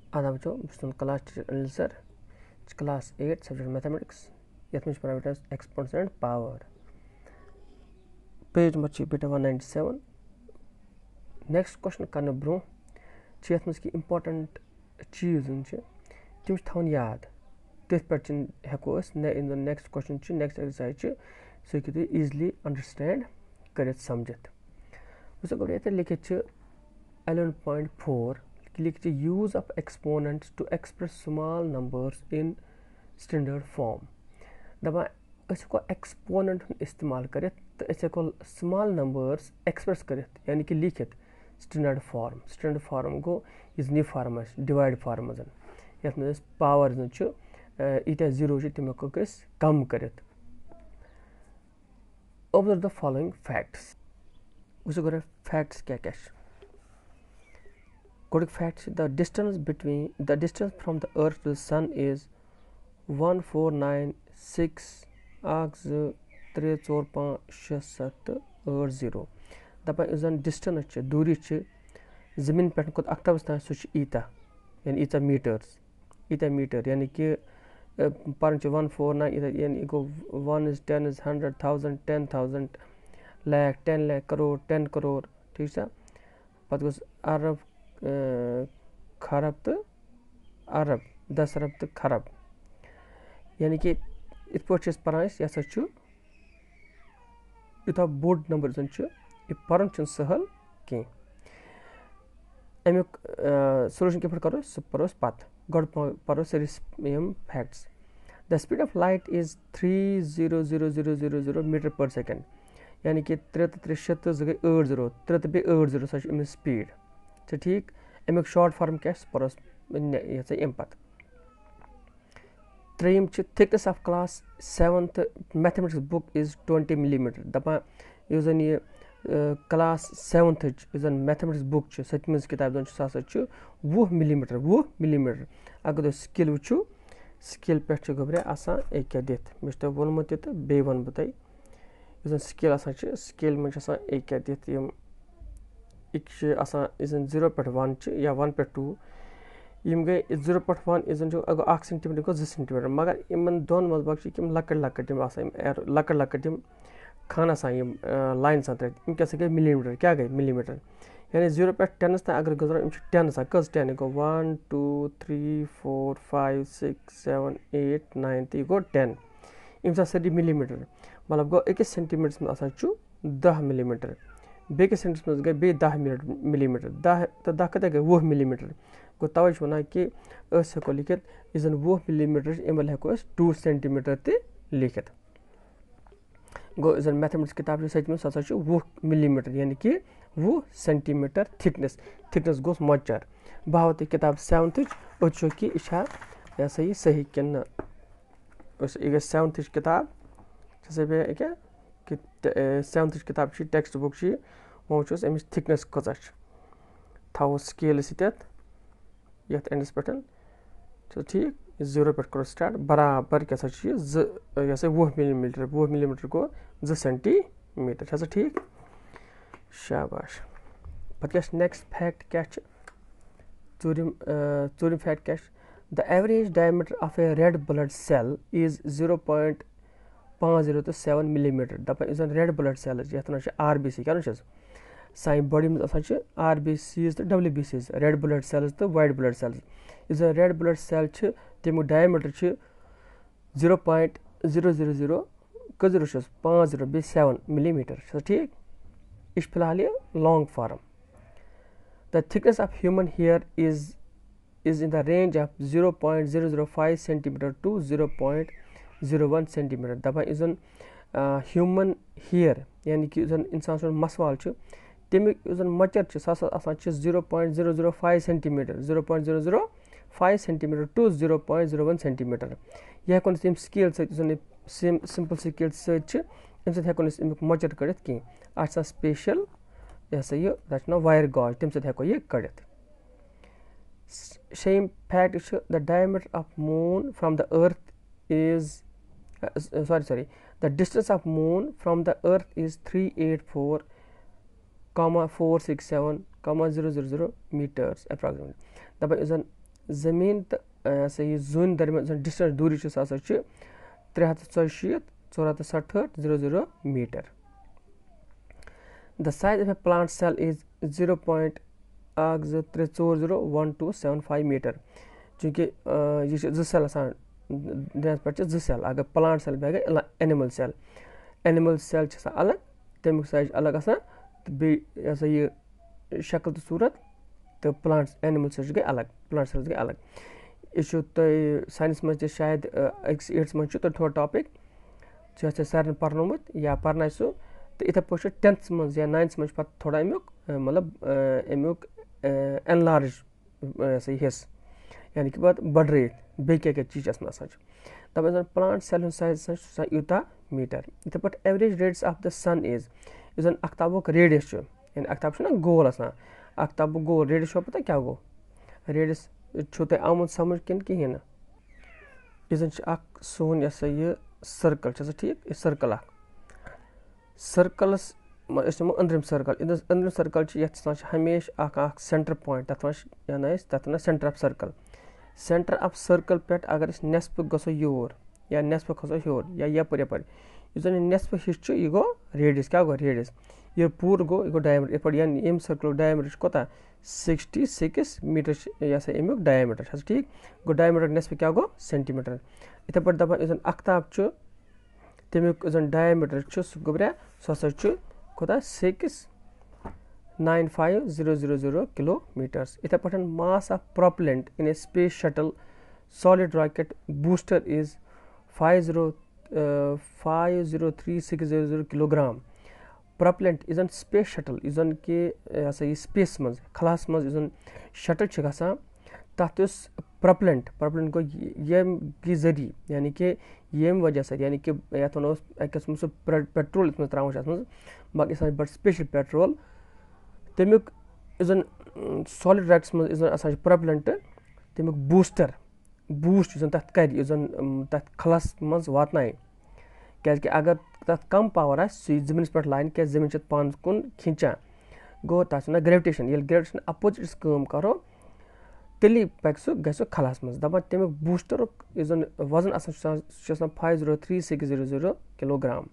आदाब बच्चों मैं class teacher Anil sir class 8 subject mathematics ये पढ़ा exponents and power page number बेटा 197 नेक्स्ट क्वेश्चन करने ब्रो ये कि इंपॉर्टेंट चीज़ तम थवन याद तथ पे हेको next question next exercise so तुम ईजिली अंडरस्टैंड कर समझित वो गो ये लिखित 11.4 लिखित use of exponents to express small numbers in standard form दपान हेको एक्सपोनेंट इस्तेमाल कर हेको स्मॉल नंबर्स एक्सप्रेस कर यानी कि लिखित standard form go is form divide form ये पावर ईटा जीरो तम हेको कम कर ऑब्जर्व द फॉलोइंग फैक्ट्स वो गो फैक्ट्स क्या Codic facts: the distance from the Earth to the Sun is 1496 3456780 दपान इस डिस्टेंस दूरी जमीन पे अक्टबस तान सह यानी ईचा मीटर यानी कि पान 149 यानी गो 1 is 10 is 100,000 10,000 लाख 10 लाख करोड़ 10 करोड़ ठीक है पत गोस अरब खरब तो अरब 10 अरब तो खरब यानी कि इत पे पान यह यूथा बोड नंबर यह पान सहल कह अमुक सोल्यूशन किप करो सह पो पत गो पो सारी facts the speed of light is 3000000 metre per second यानी कि 3 गई 8 0 3 बे 8 0 सह स्पीड ठीक अमुक शॉर्ट फॉर्म क्या परोस अम पत त्रेम thickness of class 7th mathematics book is 20 millimetre दपान इस जन यह क्लास 7th मैथमेटिक्स बुक सतम किताब सह 20 मिलीमीटर अगर तुम स्किल वो स्किल पे गोबरे आसान क्या दित मे वोनमुत तो बे वन बह तुम स्किल स्किल में क्या दित एक 0 पे 1 या 1 पे 2 यम गई 0 पे 1 अगर 1 सेंटीमीटर गो 2 सेंटीमीटर मगर इन दोन मज लकट लकट खान लाइन इन क्या गई मिलीमीटर क्या गई मिलीमीटर यानी 0 पे 10 तक अगर गुजर 10 कज 10 गो 1 2 3 4 5 6 7 8 9 तो गो 10 इन सारी मिलीमीटर मतलब गो अकिस सेंटीमीटर में 10 मिलीमीटर बेकिस सेंटीमीटर में गई बे 10 मिलीमीटर 10 तो 10 कत गई 20 मिलीमीटर गो तवे वन कि हेको लिखित इस 20 मिलीमीटर अमल हेको 2 सेंटीमीटर ते लिखित गो इस मैथमेटिक्स किताब सतम सह 20 मिलीमीटर यानी कि 20 सेंटीमीटर थिकनेस गोस मचर बह हाव तुम किताब 7th वो कि यह यह सही कि यह गई 7th किताब क्या कि 7th किताब टेक्स्ट बुक वो वो अमिस थिकनेस कचा थो स्केल ये एंडस पे ठीक 0 पे करो स्टार्ट बराबर क्या 20 मिलीमीटर गो 2 सेंटीमीटर ठीक शाबाश पे क्या नेक्स्ट फैक्ट क्या चूरिम फैक्ट क्या the average diameter of a red blood cell is 0.50 to 7 millimetre दपान इस रेड ब्लड सेल ये RBC क्या साइन बॉडी में RBCs तो WBCs रेड ब्लड सेल्स तो वाइट ब्लड सेल्स इस रेड ब्लड सेल तमुक डायमीटर 0.000 कजर 50 बे 7 मिलीमीटर ठीक यह फिलहाल यह long form the thickness of human hair is in the range of 0.005 centimetre to 0.01 centimetre दपान इस ह्यूमन हेयर यानी कि इंसान सुन मसवाल तमिक मचर सह 0.005 सेंटीमीटर 0.005 सेंटीमीटर टू 0.01 सेंटीमीटर यह हेको तम स्केल सिंपल स्केल समें हेको अमुक मचर कड़ित कह स्पेशल यह दैट वायर गॉज तम हेको यह कड़ित same fact the diameter of moon from the earth is sorry the distance of moon from the earth is 384,467,000 meters approximately दपान इस ज़मीन तो हसा यह जोन दरमियान डिस्टेंस दूरी सो हसा 347 467 00 metre. The size of a plant cell is 0.3401275 metre. चूँकि यह 2 सेल आसान दिनस पे 2 सेल अगर प्लांट सेल बे गए एनिमल सेल अलग तमिक साइज अलग आसान तो बे यह शक्ल तो सूरत तो प्लांट एनिमल सेल गए अलग प्लांट सेल गए अलग. यह साइंस मज शायद 8th मज थोड़ा टॉपिक सारे पर्नोमुत या पर्न सो तो इथे पे 10th मज या 9th मज पत थोड़ा अमुक मतलब अमुक एनलार्ज हिस्स यानी कि बात बढ़ बे क्या चीज दपान प्लांट सेल साइज यूता मीटर. इथे पे average radius of the sun is इस अख्ताबुक रेडियस यानी अख्ताब ना गोल आसान अख्ताबुक गोल रेडियस पता क्या गो रेडियस छो तुम आमुत समझ किन कहें ना यह सोन यह सर्कल ठीक यह सर्कल सर्कलस नमो अंदरिम सर्कल अंदरिम सर्कल हमेशा सेंटर पॉइंट तथ सेंटर ऑफ सर्कल पे अगर नेस्फ गो योर या नेस्फ खसो हेर या यपर इस नेस्फ हिस्स यह गो रेडियस क्या गो रेडियस यह पूर गो यह गो डायमीटर इप ये सर्कल डायमीटर कोता 66 मीटर यह अमुक डायमीटर ठीक गो डायमीटर नेस्फ क्या गो सेंटीमीटर. इथे पे दपान इस अख्ताब तमुक डायमीटर सह गोब्रिया सह कोता 695,000 किलोमीटर्स. इथे पे mass of propellant in A space shuttle solid rocket booster is 503,600 kilogram. Propellant इस स्पेस शटल इस के स्पेस मज खलास मज शटल गसान तथ प्रोपेलेंट गो ये जरिए यानी कि येम वजह से यानी कि ये वो अकस पेट्रोल इस त्रावान मगर बड़ स्पेशल पेट्रोल तमुक इस सॉलिड रॉकेट्स मज प्रोपेलेंट तमुक बूस्ट तथ कर तथ खलस मज वातन क्या अगर तथ कम पावर जमीन पे लान क्या जमीन पान कुन खिंचान गो तथ ग्रेविटेशन ये ग्रेविटेशन अपोजिट काम करो तेली पक सह गो खलास मज दपान तमुक बूस्टर इस वजन 503,600 kilogram.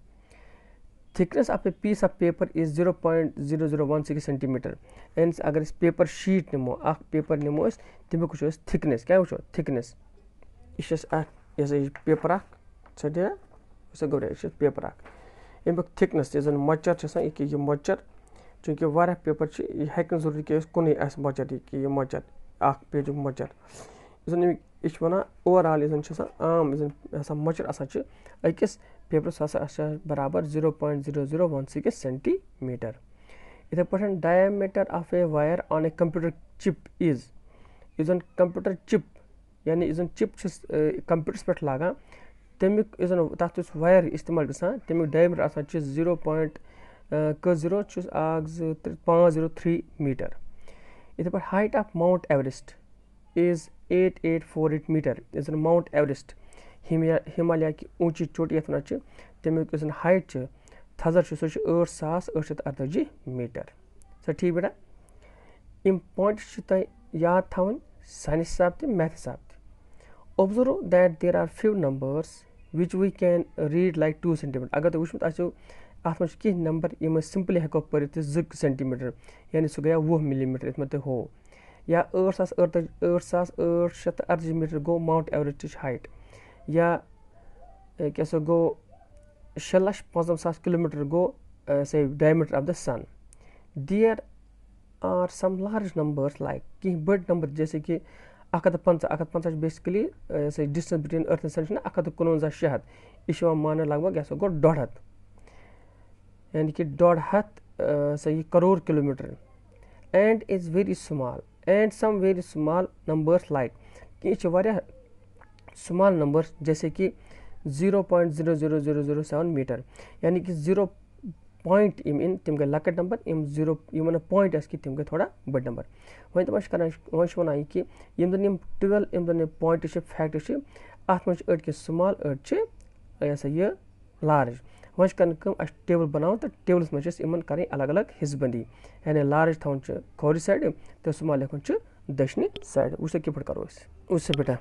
Thickness of a piece of paper is 0.0016 centimetre. यानी अगर पेपर शीट नमो पेपर नमो तमुक वो थिकनेस क्या वो थिकनेस यह पेपर छठिया गो पेपर अमुक थिकनेस इस मचर यह मचर चूँकि वारा पेपर यह हेक जरूरी कि कुन मचर कि यह मचर पेज मचर इस वन ओवरऑल आम मचर अकिस पेपरस बराबर 0.0016 सेंटीमीटर. इथे पे diameter of a wire on a computer chip is इस कंप्यूटर चिप यानी इस चिप कंप्यूटर्स पे लागान तमुक तथ वायर इस्तेमाल गसान तमुक डायमीटर 0.503 मीटर. इथे पे height of Mount Everest is 8848 metre. इस माउंट एवरेस्ट हिमालय की ऊंची चोटी ये तमुक हाइट थजर सह 8,848 मीटर. सर ठीक बेटा यम पॉइंट याद थवन साइंस हिसाब तो मैथ हिसाब तो. Observe that there are few numbers which we can read like 2 centimetre. अगर तुम वुचमुत आसो अत मज कह नंबर यम सिंपली हेको पर 2 सेंटीमीटर यानी सह गया 20 मिलीमीटर ये तुम हो या 8,848 मीटर गो माउंट एवरेस्ट हाइट या क्या सो गो 6,55,000 किलोमीटर गो से diameter of the sun. There are some large numbers like कह बड़ नंबर जैसे कि 150 basically distance between earth and sun 159 शहद यह मान लगभग यह गो 150 यानी कि 150 crore kilometre. And is very small and some very small numbers like कि वारिया स्मॉल नंबर्स जैसे कि 0.00007 मीटर यानी कि 0 पॉइंट इन तम गए लकट नंबर यम 0 यमन पॉइंट कि तम गए थोड़ा बड़ नंबर. वो तम वन कि 12 पॉइंट फैक्ट अत मज अड़ स्मॉल अड़ यह यह लार्ज. वो कर टेबल बनाओ तो टेबलस मज इन कर अलग अलग हिस्बंदी यानी लार्ज थवन खोर साइड तो स्मॉल लिखन दशनी साइड वो किप करो उससे बेटा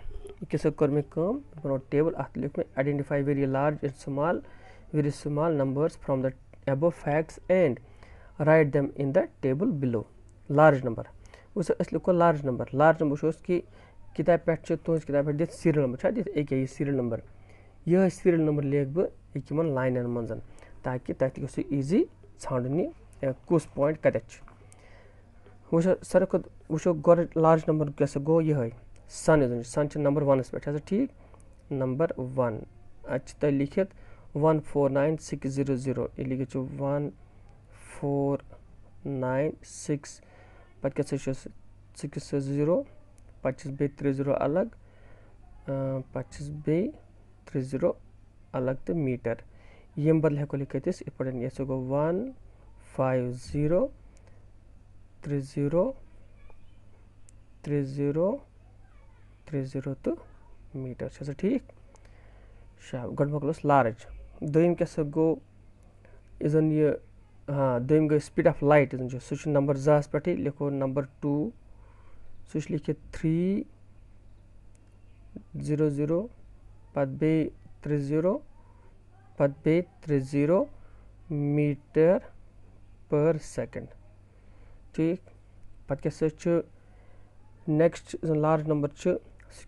किस कर मे बनो टेबल अत लिख में identify very large and small numbers from the above facts and write them in the table below large number उस लिखो large number कि किताब पे तुज किताब पे दित सीरियल नंबर दित ये सीरियल नंबर यह सीरियल नंबर लिख बह यमन लाइन मन ताकि तथ गो इजी छान कुस पॉइंट कत वो सारे वो गो लार्ज नंबर कैसे गो ये सन नंबर 1 पे ठीक नंबर 1 अत लिखित 149600 ये लिखित 1496 पे 60 पे बे 30 अलग पे 30 अलग तो मीटर यम बदल हेको लिखित ये गो 150 30 तो मीटर ठीक शा गो मकलोस लार्ज दोम क्या गो इजन ये हाँ दोम गई स्पीड ऑफ लाइट इजन सह नंबर 2 पे लिखो नंबर 2 सह लिखित 300 पे बे 30 पे बे 30 मीटर पर सेकंड ठीक पे क्या नेक्स्ट लार्ज नंबर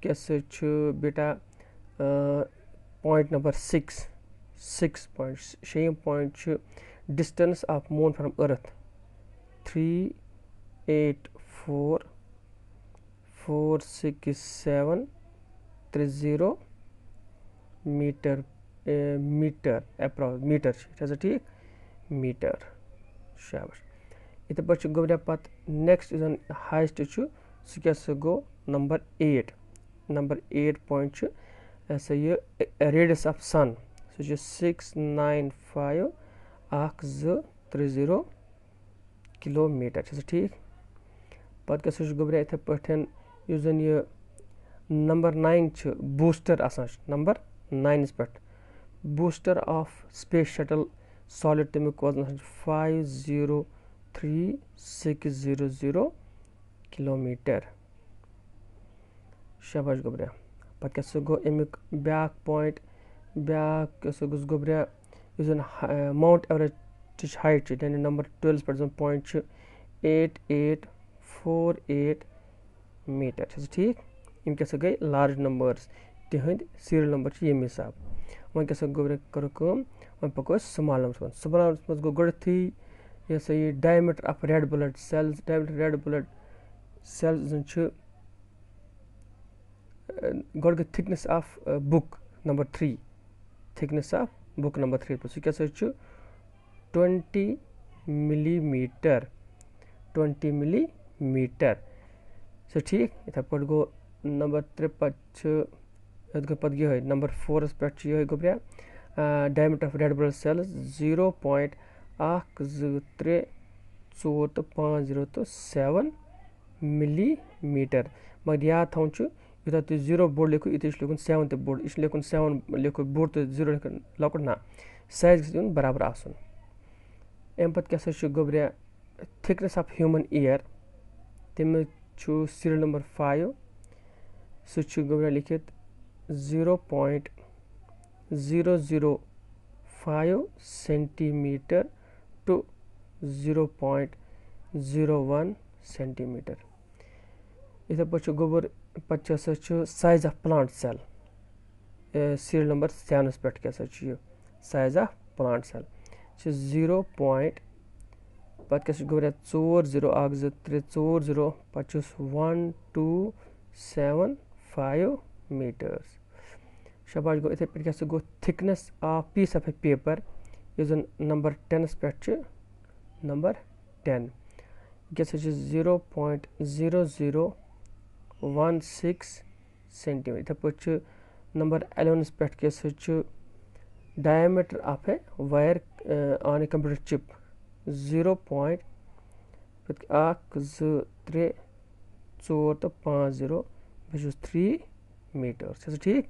क्या बेटा पॉइंट नंबर 6 पॉइंट शेम point distance of moon from earth 3846730 metre metre ठीक मीटर शाबाश इतने पे गो पत नेक्स्ट इजन हाइस्ट सह गो नंबर 8 पॉइंट ऐसा ये रेडियस ऑफ सन सह 6951230 किलोमीटर ठीक पे क्या गोबरिया इथे पे जन ये नंबर 9 बूस्टर आसान नंबर 9 पे booster of space shuttle solid तमिक वजन 503,600 किलोमीटर शाबाश गोबरिया पे क्या गो अमिक ब्या पॉइंट ब्या गोबरिया जन माउंट एवरेस्ट हाइट यानी नंबर 12 पे जन पॉइंट 8848 मीटर ठीक इन क्या गई लार्ज नंबर्स तिहद सीरियल नंबर यम हिसाब वो क्या गोबरिया करो वो पको स्मॉल नंबर मज गो गथी ये diameter of red blood cells जन गो thickness of book number 3 thickness of book number 3 पे क्या 20 मिलीमीटर ठीक इथे पे गो नंबर 3 पे ये नंबर 4 पे ये गोबरिया diameter of red blood cells 0.1234507 millimetre मगर याद थो यूथा तुम 0 बोर्ड लिखो यूथ लिखुन 7 बोर्ड यह लिखुन 7 लिखो बोर्ड तो 0 लिखुन लकुट ना साइज गो बराबर आसन अम पे क्या गोबरिया थिकनेस ऑफ ह्यूमन ईयर तमें सीरियल नंबर 5 सह गोबरिया लिखित 0.005 सेंटीमीटर टू 0.01 सेंटीमीटर इथे पे गोबर पे size of plant cell serial number 7 पे क्या साइज ऑफ प्लांट सेल 0. पे क्या गोबरिया 4012 पे 1275 मीटर्स शाबाश गो इथे पे क्या गो thickness of piece of a paper ये जन नंबर 10 पे नंबर 10 क्या 0.0016 सेंटीमीटर इथे पे नंबर 11 पे क्या diameter of a wire on a computer chip 0.123450 metres ठीक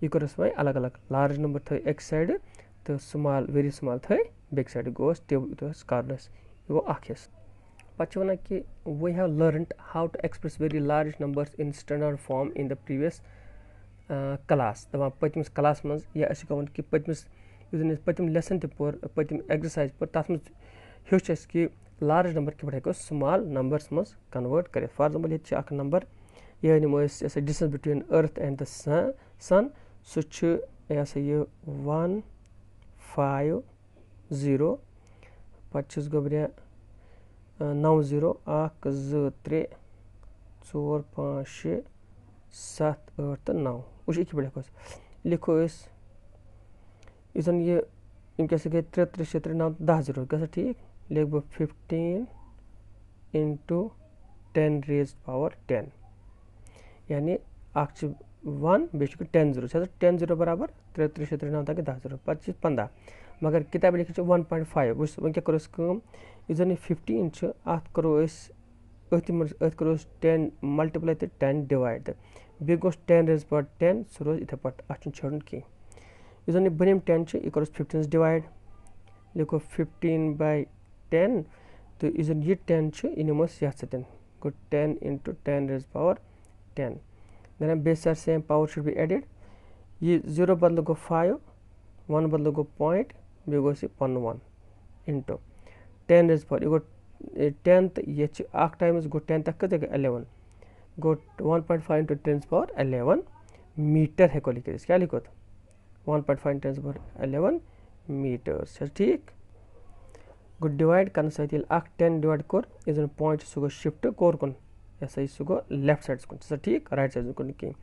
यह कर अलग अलग लार्ज नंबर थ एक साइड तो स्मॉल वेरी स्मॉल थ बेक साइड गोस टेबल कार्नस यह गो पता वन कि we have learned how to express very large numbers in standard form in the previous class दपान पतमिस क्लास मज या वन कि पतमिस पतम लेसन पोर पतम एक्सरसाइज पोर तथ मज हेच कि लार्ज नंबर किप हेको स्मॉल नंबर्स मज कन्वर्ट कर फॉर एग्जांपल ये अख नंबर ये निमो distance between earth and the sun सह ये 150 पे गोब्रे 90 1 2 3 4 5 6 7 8 तो 9 वह ये पे लिखो ये इनके गई 3 3 6 3 9 10 0 ग ठीक लिख बह 15 into 10 raised power 10 यानी 1 बे 10 0 10 0 बराबर 3 3 6 3 9 तक 10 0 पे 15 मगर किताब लिखी 1.5 वो क्या करो इस 15 अत करो अत करो 10 मल्टीप्लाई तो 10 डिवाइड बे गो 10 raised power 10 सह रोज इथे पे अत छड़न कहीं इस बनिम 10 यह करो 15 डिवाइड लिखो 15/10 तो इस ये 10 यह नमोस ये सतन गो 10 into 10 raised power 10 then base are same power should be added ये 0 बदल गो 5 1 बदल गो पॉइंट बे गो 1 into 10 raised power ये गो 10 ये टाइम गो 10 तक 11 गो 1.5 into 10 power 11 मीटर हेको लिखित क्या लिखो 1.5 into 10 power 11 मीटर्स ठीक गो डिवाइड कर 10 डिवाइड कोर इस पॉइंट सह गो शिफ्ट कोर कुन सह गो लेफ्ट साइड कुन ठीक राइट साइड कुन कहीं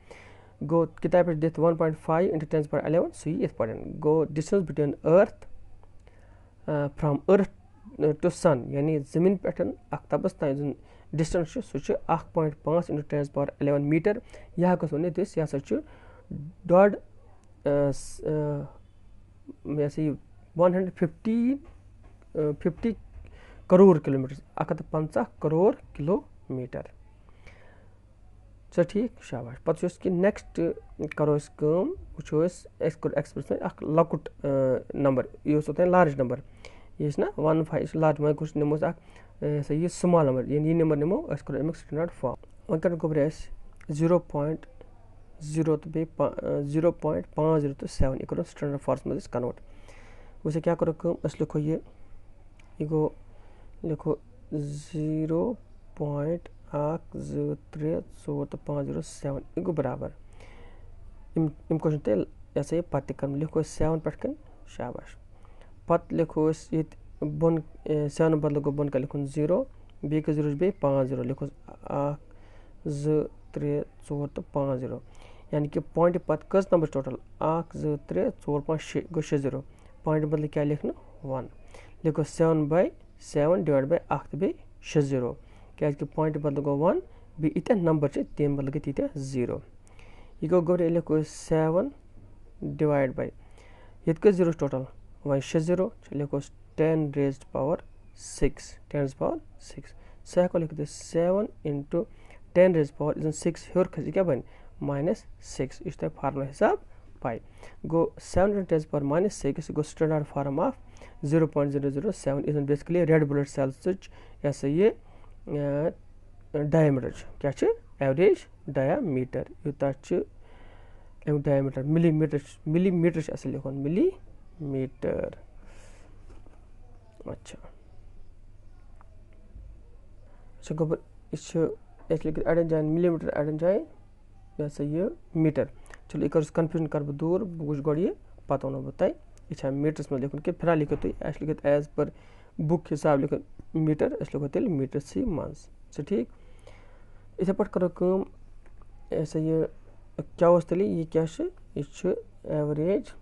गो किताब पे दिथ 1.5 into 10 power 11 सह ये पे गो distance between earth from earth to sun यानी जमीन पे अख्ताबस तान डिस्टेंस सह 1.5 into 10 power 11 मीटर यह हेको वन यह 150 करोड़ किलोमीटर 150 करोड़ किलोमीटर ठीक शाबाश पे कि नेक्स्ट करो वो एक्सप्रेस लकुट नंबर यह लार्ज नंबर ये ना 1.5 लार्ज मैं कुछ नमो ये स्मॉल नंबर ये नंबर नमो करो अमुक स्टैंडर्ड फॉर्म वन कर गोब्रे 0.0 तो 0.50 तो 7 यह करो स्टैंडर्ड फॉर्म मज कन्वर्ट वैसे क्या करो लिखो ये गो लिखो 0.1 2 3 4 तो 5 0 7 यह गो बराबर इम क्वेश्चन ते ये पत कर लिखो 7 पे शाबाश पत लिखो ये बन 7 बदल गो बन का लिखो 0 बे 0 बे 5 0 लिखो 1 2 3 4 तो 5 0 यानी कि पॉइंट पत कस नंबर टोटल 1 2 3 4 5 6 गो 6 0 पॉइंट बदल क्या लिखना 1 लिखो 7/7 डिवाइड बाय 8 बे 6 0 क्या पॉइंट बदल गो 1 बे इत नंबर तेम बदल गई इत 0 यह गो गोरे लिखो 7 डिवाइड बाय ये कस 0 टोटल वन 6 0 लिखो 10 raised power 6 10 power 6 सह हेको लिख 7 into 10 raised power 6 हेर खस क्या बन -6 इस फार्मूला हिसाब पाई गो 7 into 10 power -6 go standard form of 0.007 इस बेसिकली रेड ब्लड सेल्स ये डायमीटर क्या average diameter Utah diameter millimetre लिखो मिलीमीटर अच्छा गोबर लिखित अड़न जान मिलीमीटर अड़न जाए ये मीटर चलो यह कन्फ्यूजन कर दूर बह वुच गो ये पत वो बह यह मीटर्स में लिखुन कि फिलहाल लिखो तुम लिखित एज पर बुक हिसाब लिखो मीटर लिखो तेल मीटर्स मज ठीक इथे पे करो ये क्या तेल यह क्या एवरेज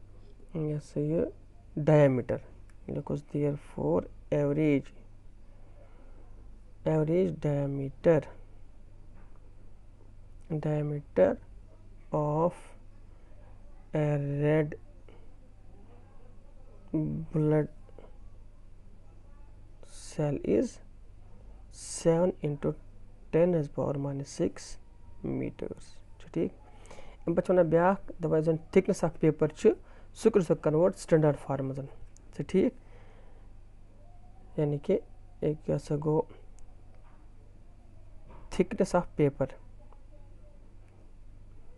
ये डायमीटर लिखो therefore average diameter of a red blood cell is 7 into 10 raised power -6 meters ठीक अम पे ब्या दपा थिकनेस ऑफ पेपर सह कर कन्वर्ट स्टैंडर्ड फॉर्म मज ठीक यानी कि एक गो thickness of paper,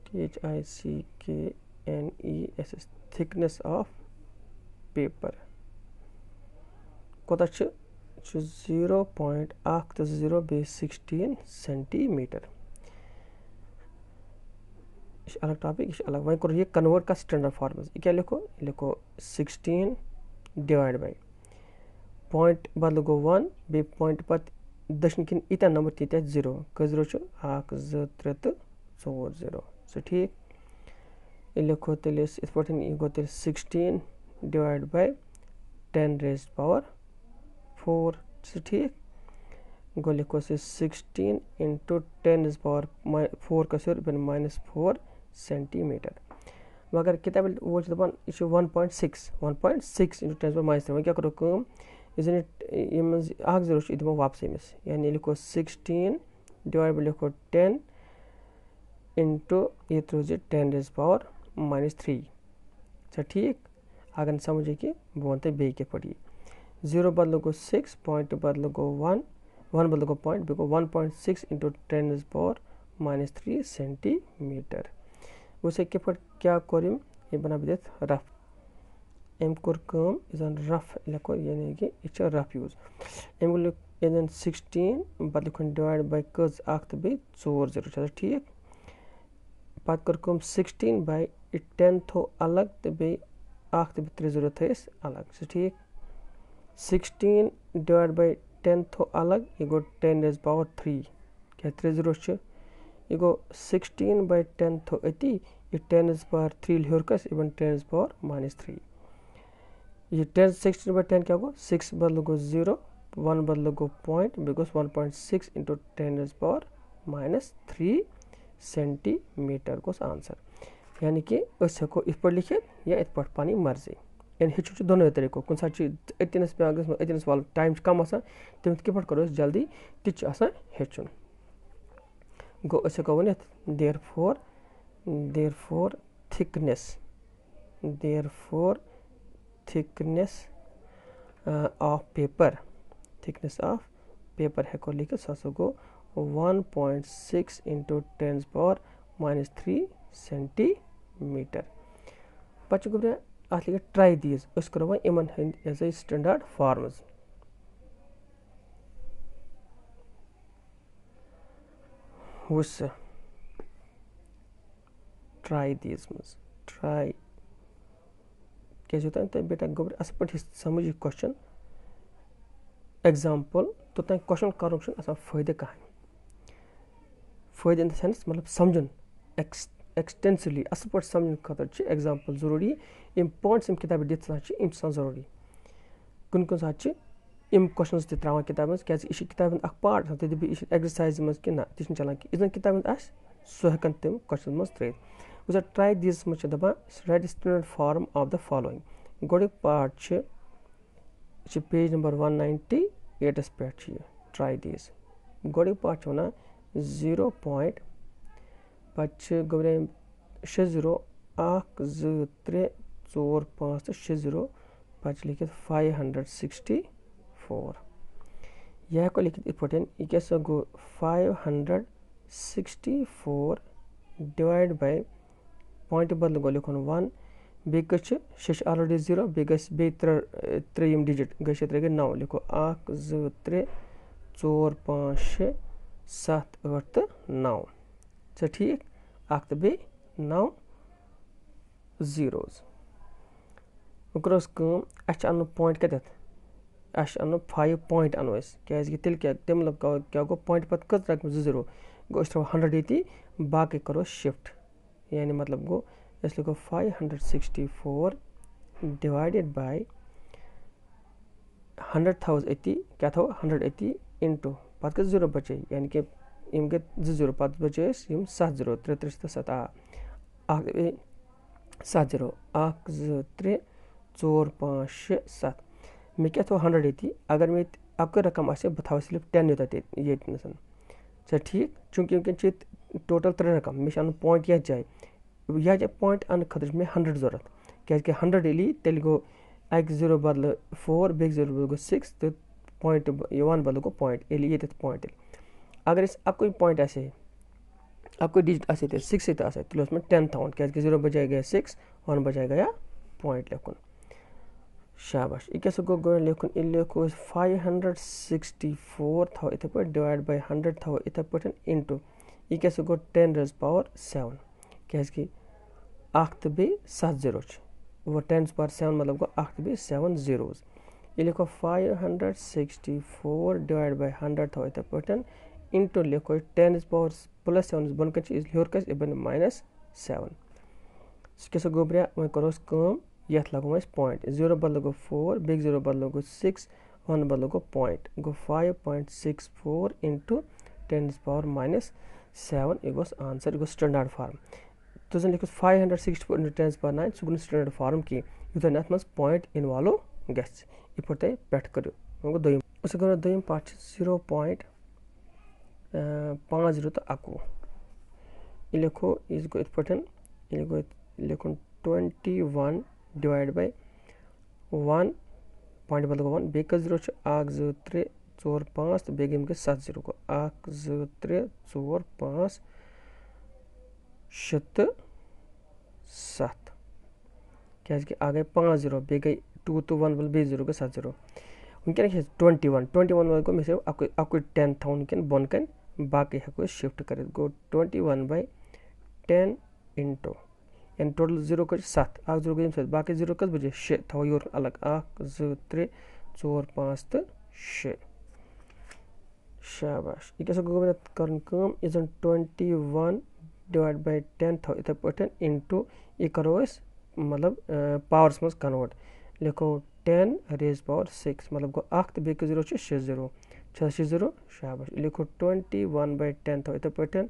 thickness, thickness of paper कोता 0.10 बेस 16 सेंटीमीटर। यह अलग टॉपिक, यह अलग। वह करो ये कन्वर्ट का स्टैंडर्ड फॉर्म क्या लिखो, लिखो 16 डिवाइड बाय पॉइंट बदल गो 1 बे पॉइंट पत दशन किन इतना नंबर तीत 0 कस 0 1 2 3 तो 4 0 सो ठीक। ये लिखो तेल इत पे यह गो तेल 16 डिवाइड बाय 10 रेज्ड पावर 4 सो ठीक। गो लिखो 16 इंटू 10 रेज्ड पावर 4 कस -4 सेंटीमीटर। मगर किताब वो दपान यह 1.6 इंटू 10 -3 वह क्या करो कम इजन अख 0 दमो वापस अमिस, यानी लिखो 16 डिवाइड बाय लिखो 10 इंटू ये रोज 10 रेज्ड पावर -3 अच्छा ठीक। अगर समझे कि बह वन तक बे क्या पड़ी 0 बदल गो 6 पॉइंट बदल गो 1 बदल गो पॉइंट बे गो 1.6 इंटू 10 रेज्ड पावर -3 सेंटीमीटर। उसे क्या करिम ये बना दित रफ एम कोर कम इजन रफ लिखो यानी कि यह रफ यूज एम इन 16 बदल डिवाइड बाय कज अख तो बे 4 0 ठीक। पत कर कम 16 बाय 10 थो अलग तो बे अख तो 3 0 थस अलग सो ठीक। 16 डिवाइड बाय 10 थो अलग यह गो 10 रेज्ड पावर 3 क्या 3 0 यह गो 16 बाय 10 थो अति यह 10 रेज्ड पावर 3 हेर कस इवन 10 रेज्ड पावर -3 ये 16 बाय 10 क्या गो 6 बदल गो 0 1 बदल गो point because 1.6 into 10 raised power -3 centimetre गोस आंसर। यानी कि हको इत पे लिखित या इत पे पानी मर्जी यानी हेचु दोनों तरीको कुछ अतनस पे अतनस वाल टाइम कम आसान तम कि करो जल्दी ती हेचुन गो हको वन देयरफॉर थिकनेस ऑफ पेपर हेको लिखित सो गो 1.6 इंटू 10 पावर -3 सेंटीमीटर। पे गो अत लिखित ट्राई दीज करो वो in as a standard forms वुस ट्राई दीज मज ट्राई क्या होता है बेटा गोबर अस पे समझ क्वेश्चन एग्जाम्पल तो तक क्वेश्चन कर फायदे कह फायदे इन द सेंस मतलब समझन एक्सटेंसिवली अस पे समझ खतर एग्जाम्पल जरूरी यम पॉइंट्स किताब दित जरूरी कुन सात यम क्वेश्चन त्रावान किताब क्या किताब अख पार्ट तो दप एक्सरसाइज मज कि ना ती चलान कि इस किताब सो हेकन तम क्वेश्चन मज त्रित वह ट्राई दीज मज दपान write standard form of the following गोड़ पार्ट पेज नंबर 198 पे ट्राई दीज गोड़ पार्ट वन 0 पॉइंट पे गोबर 6 0 1 2 3 4 5 तो 6 0 पे लिखित 564 यह हेको लिखित इत पे यह क्या गो 564 डिवाइड बाय पॉइंट बदल गो लिखन 1 बे गश ऑलरेडी 0 बे बे 3 डिजिट गश 9 लिखो 1 2 3 4 5 6 7 8 तो 9 अच्छा ठीक अख तो बे 9 जीरोज करोस अन पॉइंट कत अन 5 पॉइंट अनो क्या तेल क्या मतलब क्या गो पॉइंट पे कत रकम 2 0 गो 100 ये बाकी करो शिफ्ट यानी मतलब गो लिखो 564 डिवाइडेड बाय 100 था क्या था 180 इंटू पे 0 बचे यानी कि इम गए 2 0 पे बचे 7 0 3 3 7 7 0 1 2 3 4 5 6 7 मे क्या थो 180 अगर मे आपका रकम आसे बह थो सिर्फ 10 योत ये अच्छा ठीक चूंकि वनकन टोटल 3 रकम मे पॉइंट यह जाए पॉइंट अन खतर मे 100 जरूरत क्या 100 ये तेल गो 1 0 बदल 4 बे 0 बदल गो 6 तो पॉइंट 1 बदल गो पॉइंट ये पॉइंट अगर इस अकुई पॉइंट आसे अकुई डिजिट आसे ते 6 ते आसे तेल उसमें 10 थाउन क्या 0 बजाय गया 6 1 बजाय गया पॉइंट लेखुन शाबाश ये कैसे गो लेखुन इन लेखो 564 था इथे पर डिवाइड बाय 100 था इथे पर इनटू ये कैसे गो 10 raised power 7 क्या कि 8 तो बे 7 0 वो 10 power 7 मतलब को 8 बे 7 zeros ये लिखो 564 डिवाइड बाय 100 था इथे पर इनटू लिखो 10 power plus 7 बन के इस लियोर का इबन minus 7 कैसे गो ब्रिया मैं करोस कम यथ लगो इस पॉइंट 0 बदल गो 4 बिग 0 बदल गो 6 1 बदल गो point go 5.64 into 10 power minus 7 it was answer it was standard form तो जन लिखो 564 into 10 power 9 सुगुन standard form की युद्ध नथ मस पॉइंट इन्वॉल्व गस इपते पेट करो मगो दोयम उसे करो दोयम पार्ट 0.50 तो अकु इलेखो इस गो इपटन इलेखो लिखो 21 divided by 1 पॉइंट बदल 1 बेक 0 छ 1 2 3 4 5 तो बेगिम के 7 0 को 1 2 3 4 5 7 7 क्या कि आगे 5 0 बेगे 2 to 1 बल बे 0 के 7 0 उनके 21 वाले को मैं सिर्फ आपको 10 था उनके बन कर बाकी है को शिफ्ट करे गो 21 by 10 into यानी टोटल 0 का 7 आग 0 के 7 बाकी 0 कस बजे 6 था योर अलग 1 2 3 4 5 तो 6 शाबाश ये कैसे गो करन कम इज 21 डिवाइड बाय 10 था इथे पटन इनटू ये करो इस मतलब पावर्स में कन्वर्ट लिखो 10 raised power 6 मतलब को 8 बेक 0 छ 6 0 6 0 शाबाश लिखो 21 by 10 था इथे Patan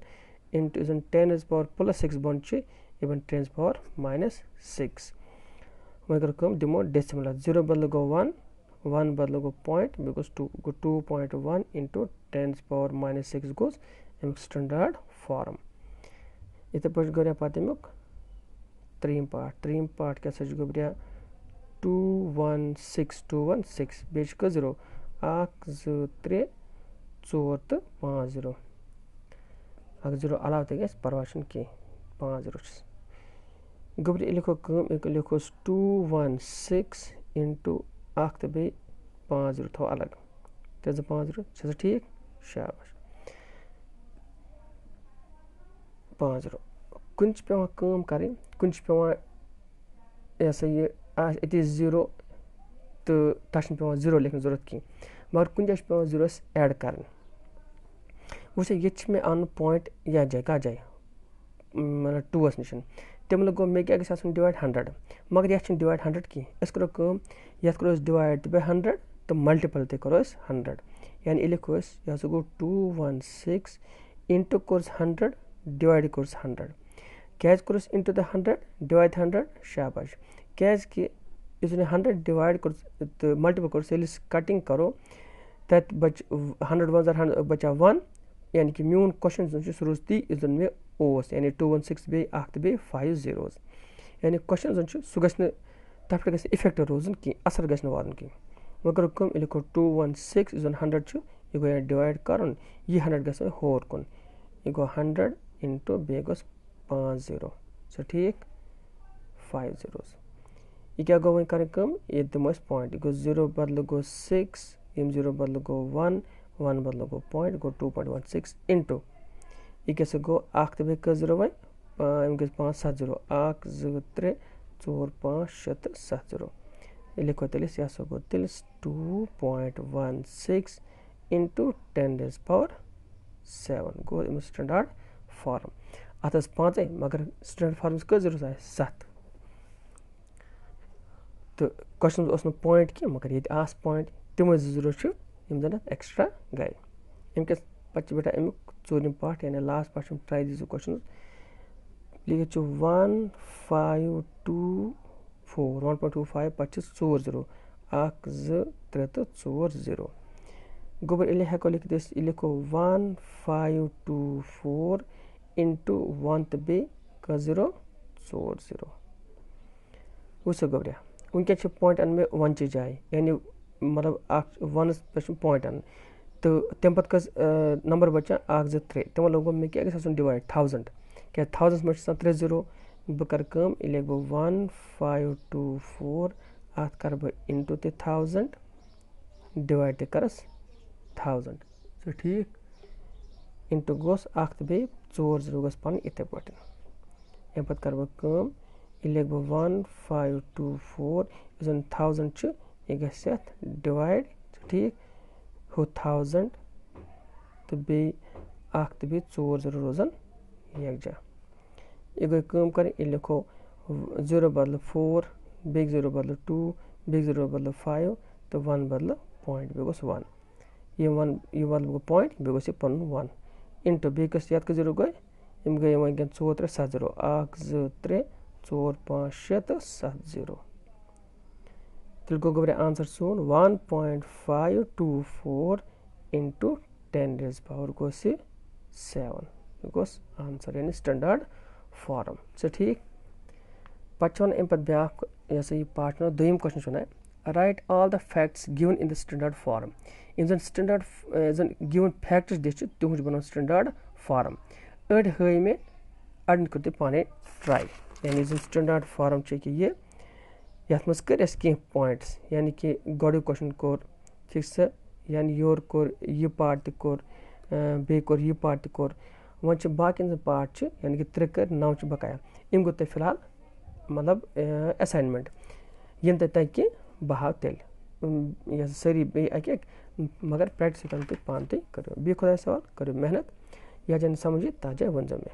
into is 10 raised power plus 6 बन छ even 10 power minus 6 मगर कम डिमो डेसिमल 0 बदल गो 1 1 बदल गो point because 2.1 into 10 power minus 6 goes in standard form इते पर गरे पाते मुक 3 पार्ट क्या सज गो बरिया 216 बेच का 0 1 2 3 4 तो 5 0 अगर 0 अलाव ते गस परवाशन की 5 0 गबरी लिखो कम एक लिखो 216 into 8 तो बे 5 0 था अलग ते 5 0 छ ठीक शाबाश 5 0 कुछ पे कम करें कुछ पे ऐसा ये इट इज 0 तो तशन पे 0 लिखने जरूरत की मगर कुछ पे 0 ऐड करन वैसे ये में अन पॉइंट या जगह जाए मतलब 2 निशन तम लगो मे क्या गस डिवाइड 100 मगर ये डिवाइड 100 की इस करो कम ये करो डिवाइड बाय 100 तो मल्टीपल ते करो 100 यानी ये लिखो या सो गो 216 into course 100 divide course 100 catch course into the 100 divide 100 शाबाश कैच की इसने 100 डिवाइड कोर्स तो मल्टीपल कोर्स सेल्स कटिंग करो तत बच 100 1 बचा 1 यानी कि म्यून क्वेश्चन जो सुरुस्ती इजन में ओस यानी 216 बे 8 बे 5 zeros यानी क्वेश्चन जो सुगसन तफट गस इफेक्ट रोजन की असर गसन वारन की मगर कम लिखो 216 इजन 100 छु ये गो डिवाइड करन ये 100 गस होर कोन ये गो 100 into बे गस 5 0 सो ठीक 5 zeros ये क्या गो वन करे कम ये द मोस्ट पॉइंट गो 0 बदल गो 6 इम 0 बदल गो 1 1 बदल गो पॉइंट गो 2.16 into ये कैसे गो 8 बे का 0 वन इम के 5 7 0 8 2 3 4 5 7 7 0 ये लिखो तेलिस या सो गो तेलिस 2.16 into 10 raised power 7 गो इन स्टैंडर्ड फॉर्म अतस 5 है मगर स्टैंडर्ड फॉर्म का 0 है 7 तो क्वेश्चन उसमें पॉइंट की मगर ये आस पॉइंट तम 0 छु इम जन एक्स्ट्रा गए इनके पच बेटा इम चोरिम पार्ट यानी लास्ट पार्ट में ट्राई दिस क्वेश्चन लिखे छु 1524 1.25 25 4 0 8 2 3 तो 4 0 गोबर इले है को लिख दिस इले को 1524 into 1 तो बे का 0 4 0 उसे गोबरिया उनके पॉइंट अन में 1 चीज आए यानी मतलब 1 पॉइंट अन तो तम पत् कस नंबर बचान 1 2 3 तमो लोग मे क्या गसन डिवाइड 1000 क्या 1000 में 3 0 बह कर कम ये लिख बह 1524 अत कर बह इनटू ते 1000 डिवाइड ते करस 1000 सो ठीक इनटू गोस अख तो बे 4 0 गस पन इथे पट अम पत् कर बह कम ये लिख बह 1524 जन 1000 च ये गस डिवाइड ठीक हो 1000 तो बे अख तो बे 4 0 रोजन यकजा ये गई कम कर ये लिखो 0 बदल 4 बेग 0 बदल 2 बेग 0 बदल 5 तो 1 बदल पॉइंट बे गोस 1 ये 1 ये बदल पॉइंट बे गोस पन 1 इनटू बे कस याद का 0 गई यम गई वन 4 3 7 0 1 2 3 4 5 6 तो 7 0 तिल गो गबरे आंसर सोन 1.524 into 10 raised power goes 7 goes answer यानी स्टैंडर्ड फॉर्म से ठीक पचन अम पे ब्या ये पार्ट न दोम क्वेश्चन चुना right all the facts given in the standard form इन जन स्टैंडर्ड जन गिवन फैक्ट्स दिस तुज बनो स्टैंडर्ड फॉर्म अड़ हई मे अड़न कर पाने ट्राई यानी जन स्टैंडर्ड फॉर्म कि ये यथ मज कर कह पॉइंट्स यानी कि गो क्वेश्चन कोर ठीक से यानी योर कोर यह पार्ट त कोर बे कोर यह पार्ट त कोर वन बाकी पार्ट यानी कि 3 कर 9 बकाया इम गो तुम फिलहाल मतलब असाइनमेंट यम तक कि बह हाव तेल सारी बे अक मगर प्रैक्टिस तुम पान तुम करो बे खुदा सवाल करो मेहनत या जन समझ ता जाए वन मे।